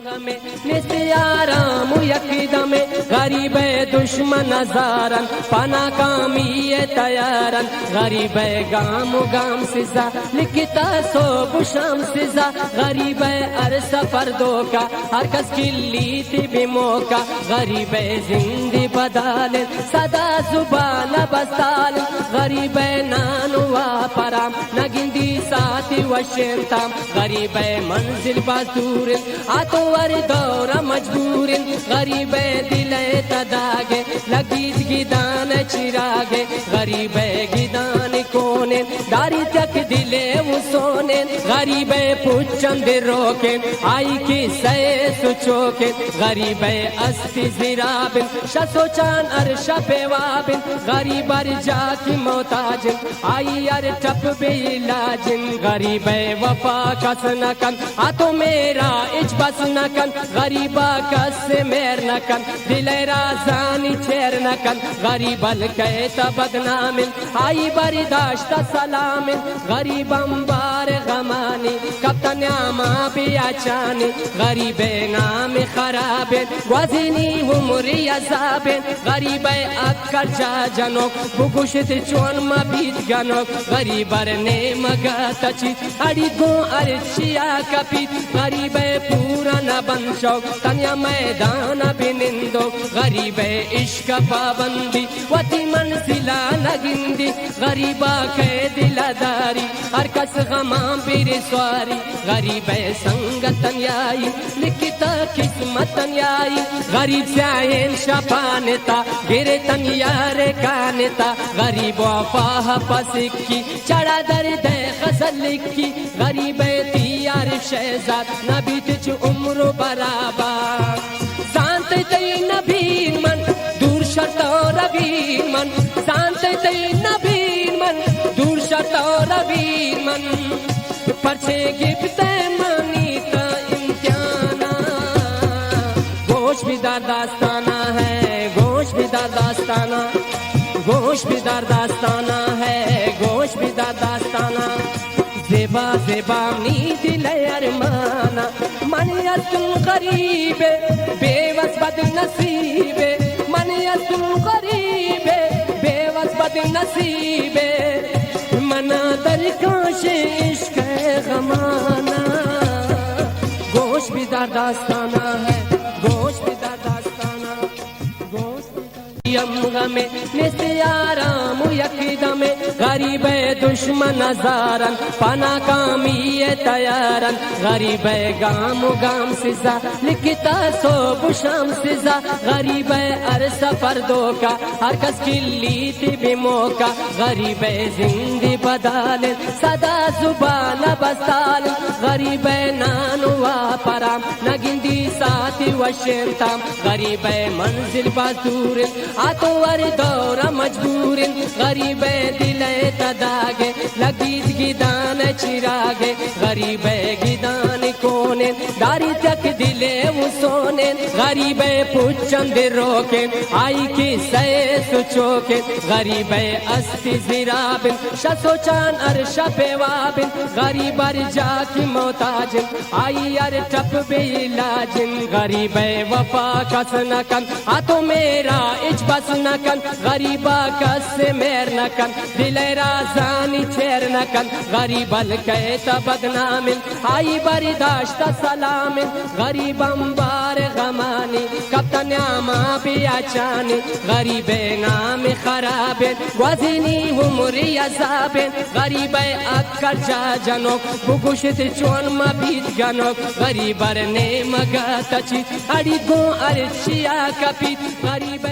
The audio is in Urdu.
غمه نیست آرام و یک دمه غریب دشمن هزارن پناکامی تیارن غریب گام و گام سزا لکھتا صبح و شام سزا غریب ہر سفر دھوکا ہر کس کلی تھی بھی موقع غریب زندگی بدال صدا زبان بستال غریب نانوا پرام نگندی ساتھی وشنتام غریب منزل بازور آتو ور دور مجبور غریب دل تداگے لگید گیدان چراغے غریب گیدان کونے داری تک دلے وہ سونے غریب پوچھند روکے آئی کی سے سچوکے غریب استی زرابن شسو چان عرش پیوابن غریب ارجا کی محتاج آئی ار ٹپ بے علاجن غریب وفا کس نکن آتو میرا اچ بس نکن غریبا کس میر نکن دل رازانی چیر نکن غریب الکیتا بدنامن آئی برداشت سلامن غریب امبار غمانی کبتا نیاما بیاچانی غریب نام خرابن وزینی عمری عذابن غریب اکر جا جنوک بگوشت چون مبید گنوک غریب ارنے مگاتا چیت اڑی گو ارچیا کپیت غریب پورا نبن شوک تنیا میدان بنندو غریب عشق پابندی وتی منزلہ نگندی غریبا کے دل داری ہر کس غمان بیر سواری غریب سنگتن یائی لکھتا قسمتن یائی غریب سیاہین شپانتا گرتن یار کانتا غریب وفاہ پسکی چڑا درد غزل لکھی غریب تیار شہزاد نبی تچ عمر برابر سانت تی نبی من دور شرطا ربی من سانت تی نبی من دور شرطا ربی من پرچے گفتے منی تا امتحانا گوش بھی داستانہ ہے گوش بھی داستانہ گوش بھی داستانہ ہے گوش بھی داستانہ زیبا زیبا نی دل ارمانا منیتن غریب بے وس بد نصیب منیتن غریب بے وس بد نصیب منا در کاش عشق غمانا گوش بھی داستانہ ہے گوش بھی داستانہ گوش غمے نیست آرام و یک دمے غریب دشمن ہزارن پناکامی تیارن غریب گام و گام سزا لکھتا صبح و شام سزا غریب ہر سفر دھوکا ہر کس کلی تھی بھی موقع غریب زندگی بدال صدا زبان بستال غریب نانوا پرام نگندی ساتھی وشنتام غریب منزل بازور آتو ور دور مجبور غریب دل تداگے لگید گیدان چراغے غریب گیدان کونے داری تک دلے وہ سونے غریب پوچھند روکے آئی کی سے سچوکے غریب استی زرابن شسو چان عرش پیوابن غریب ارجا کی محتاج آئی ار ٹپ بے علاجن غریب وفا کس نکن آتو میرا اچ بس نکن غریبا کس میر نکن دل رازانی چیر نکن غریب الکیتا بدنامن آئی برداشت سلامن غریب امبار غمانی کبتا نیاما بیاچانی غریب نام خرابن وزینی عمری عذابن غریب اکر جا جنوک بگوشت چون مبید گنوک غریب ارنے مگاتا چیت اڑی گو ارچیا کپیت غریب